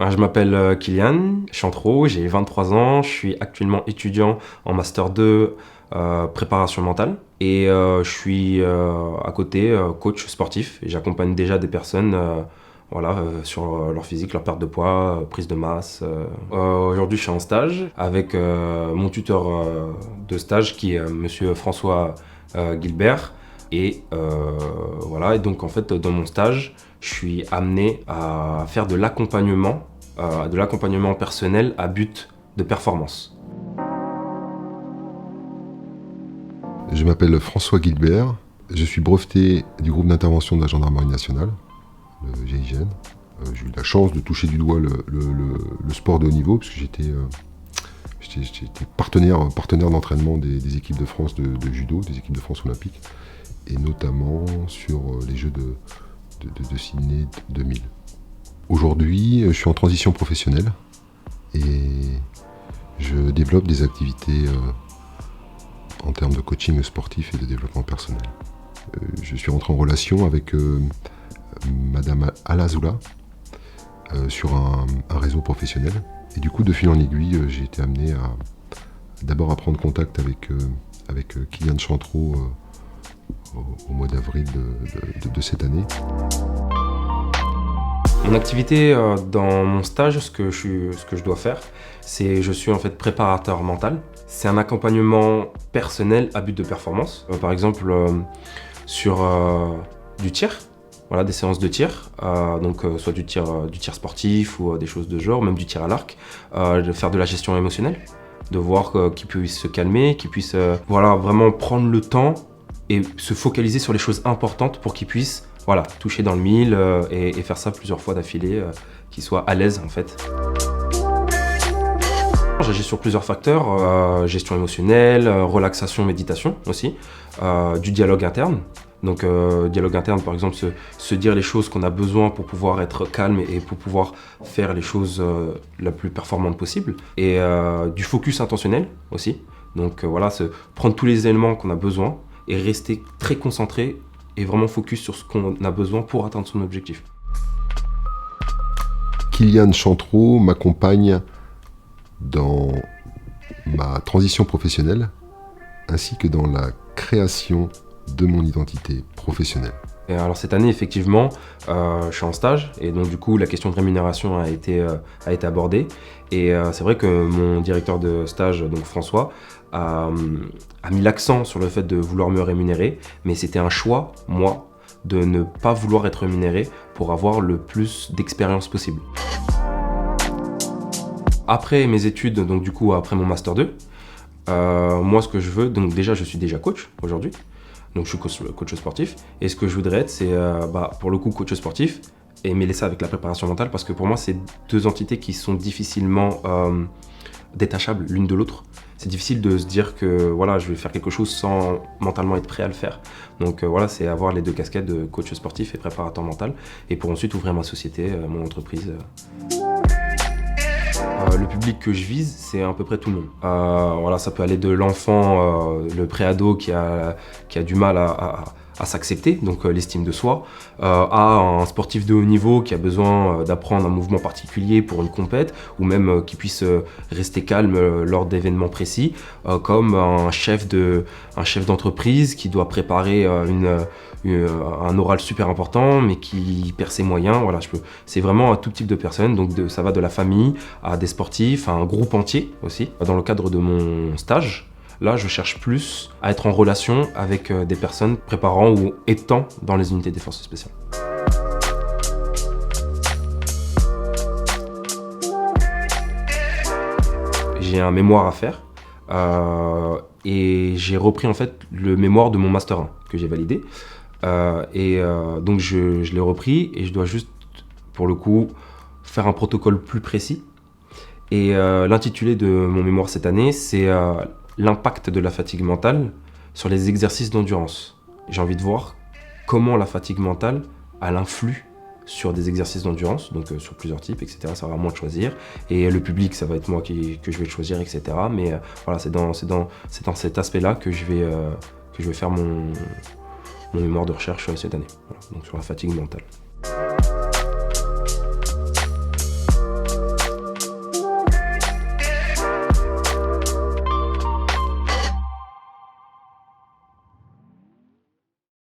Je m'appelle Kylian Chantreau, j'ai 23 ans, je suis actuellement étudiant en Master 2 préparation mentale et je suis à côté coach sportif et j'accompagne déjà des personnes sur leur physique, leur perte de poids, prise de masse. Aujourd'hui je suis en stage avec mon tuteur de stage qui est monsieur François Gilbert et donc en fait dans mon stage je suis amené à faire de l'accompagnement personnel à but de performance. Je m'appelle François Gilbert, je suis breveté du groupe d'intervention de la Gendarmerie nationale, le GIGN. J'ai eu la chance de toucher du doigt le sport de haut niveau, parce que j'étais partenaire d'entraînement des équipes de France de judo, des équipes de France olympiques, et notamment sur les Jeux de Sydney 2000. Aujourd'hui, je suis en transition professionnelle et je développe des activités en termes de coaching sportif et de développement personnel. Je suis rentré en relation avec Madame Alazoula sur un réseau professionnel. Et du coup, de fil en aiguille, j'ai été amené d'abord à prendre contact avec Kylian Chantreau au mois d'avril de cette année. Mon activité dans mon stage, ce que je dois faire, c'est je suis en fait préparateur mental. C'est un accompagnement personnel à but de performance. Par exemple, sur du tir, des séances de tir, soit du tir sportif ou des choses de genre, même du tir à l'arc, de faire de la gestion émotionnelle, de voir qu'il puisse se calmer, qu'il puisse vraiment prendre le temps et se focaliser sur les choses importantes pour qu'il puisse toucher dans le mille et faire ça plusieurs fois d'affilée, qu'il soit à l'aise en fait. J'agis sur plusieurs facteurs, gestion émotionnelle, relaxation, méditation aussi, du dialogue interne. Donc dialogue interne par exemple, se dire les choses qu'on a besoin pour pouvoir être calme et pour pouvoir faire les choses la plus performantes possible. Et du focus intentionnel aussi, donc prendre tous les éléments qu'on a besoin et rester très concentré et vraiment focus sur ce qu'on a besoin pour atteindre son objectif. Kylian Chantreau m'accompagne dans ma transition professionnelle ainsi que dans la création de mon identité professionnelle. Et alors cette année, effectivement, je suis en stage et donc du coup la question de rémunération a été abordée. Et c'est vrai que mon directeur de stage, donc François, a mis l'accent sur le fait de vouloir me rémunérer, mais c'était un choix, moi, de ne pas vouloir être rémunéré pour avoir le plus d'expérience possible. Après mes études, donc du coup après mon Master 2, moi ce que je veux, donc déjà je suis déjà coach aujourd'hui, donc je suis coach sportif, et ce que je voudrais être, c'est pour le coup coach sportif, et mêler ça avec la préparation mentale, parce que pour moi c'est deux entités qui sont difficilement détachables l'une de l'autre. C'est difficile de se dire que je vais faire quelque chose sans mentalement être prêt à le faire. Donc c'est avoir les deux casquettes de coach sportif et préparateur mental, et pour ensuite ouvrir ma société, mon entreprise. Le public que je vise, c'est à peu près tout le monde. Ça peut aller de l'enfant, le préado qui a du mal à s'accepter, donc l'estime de soi, à un sportif de haut niveau qui a besoin d'apprendre un mouvement particulier pour une compète, ou même qui puisse rester calme lors d'événements précis, comme un chef d'entreprise qui doit préparer un oral super important mais qui perd ses moyens. C'est vraiment un tout type de personnes, donc ça va de la famille à des sportifs, à un groupe entier aussi. Dans le cadre de mon stage, là je cherche plus à être en relation avec des personnes préparant ou étant dans les unités des forces spéciales. J'ai un mémoire à faire et j'ai repris en fait le mémoire de mon Master 1 que j'ai validé. Donc je l'ai repris et je dois juste, pour le coup, faire un protocole plus précis. Et l'intitulé de mon mémoire cette année, c'est l'impact de la fatigue mentale sur les exercices d'endurance. J'ai envie de voir comment la fatigue mentale influe sur des exercices d'endurance, donc sur plusieurs types, etc. Ça va à moi de choisir. Et le public, ça va être moi que je vais choisir, etc. Mais c'est dans cet aspect-là que je vais faire mon mémoire de recherche cette année, donc sur la fatigue mentale.